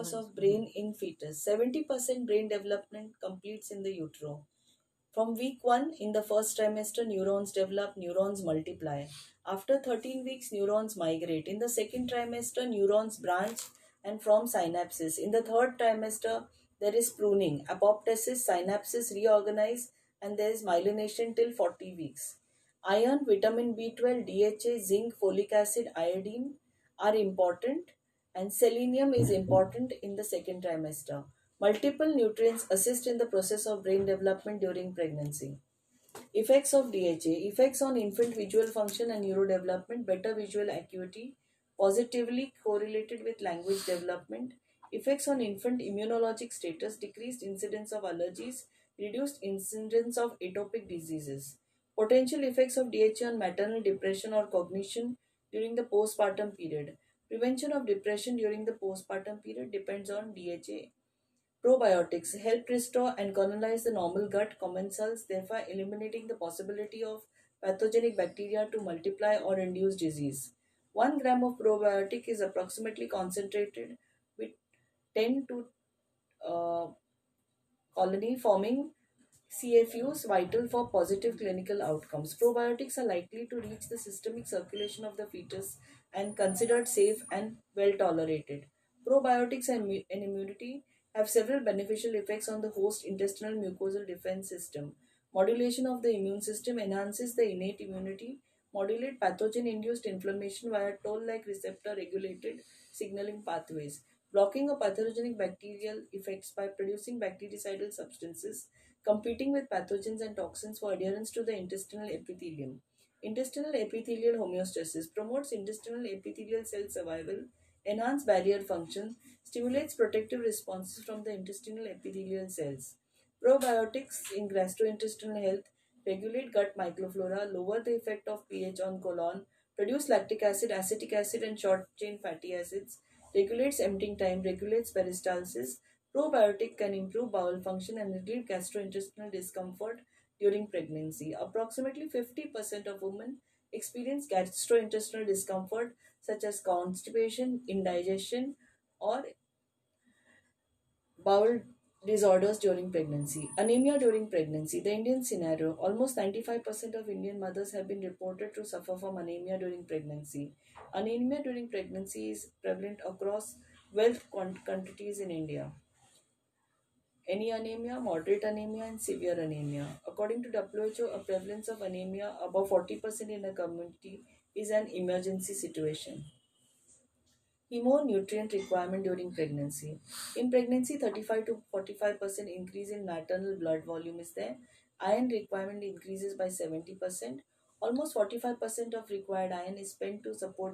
Focus of brain in fetus. 70% brain development completes in the utero. From week 1 in the first trimester, neurons develop, neurons multiply. After 13 weeks, neurons migrate. In the second trimester, neurons branch and form synapses. In the third trimester, there is pruning, apoptosis, synapses reorganize, and there is myelination till 40 weeks. Iron, vitamin B12, DHA, zinc, folic acid, iodine are important, and selenium is important in the second trimester. Multiple nutrients assist in the process of brain development during pregnancy. Effects of DHA. Effects on infant visual function and neurodevelopment, better visual acuity, positively correlated with language development. Effects on infant immunologic status, decreased incidence of allergies, reduced incidence of atopic diseases. Potential effects of DHA on maternal depression or cognition during the postpartum period. Prevention of depression during the postpartum period depends on DHA. Probiotics help restore and colonize the normal gut commensals, therefore eliminating the possibility of pathogenic bacteria to multiply or induce disease. 1 gram of probiotic is approximately concentrated with 10 to uh, colony forming CFUs, vital for positive clinical outcomes. Probiotics are likely to reach the systemic circulation of the fetus and considered safe and well tolerated. Probiotics and immunity have several beneficial effects on the host intestinal mucosal defense system. Modulation of the immune system enhances the innate immunity, modulate pathogen induced inflammation via toll like receptor regulated signaling pathways, blocking of pathogenic bacterial effects by producing bactericidal substances competing with pathogens and toxins for adherence to the intestinal epithelium. Intestinal epithelial homeostasis promotes intestinal epithelial cell survival, enhance barrier function, stimulates protective responses from the intestinal epithelial cells. Probiotics in gastrointestinal health regulate gut microflora, lower the effect of pH on colon, produce lactic acid, acetic acid, and short chain fatty acids, regulates emptying time, regulates peristalsis. Probiotic can improve bowel function and relieve gastrointestinal discomfort during pregnancy. Approximately 50% of women experience gastrointestinal discomfort such as constipation, indigestion, or bowel disorders during pregnancy. Anemia during pregnancy. The Indian scenario. Almost 95% of Indian mothers have been reported to suffer from anemia during pregnancy. Anemia during pregnancy is prevalent across wealth quantities in India. Any anemia, moderate anemia, and severe anemia. According to WHO, a prevalence of anemia above 40% in a community is an emergency situation. Nutrient requirement during pregnancy. In pregnancy, 35 to 45% increase in maternal blood volume is there. Iron requirement increases by 70%. Almost 45% of required iron is spent to support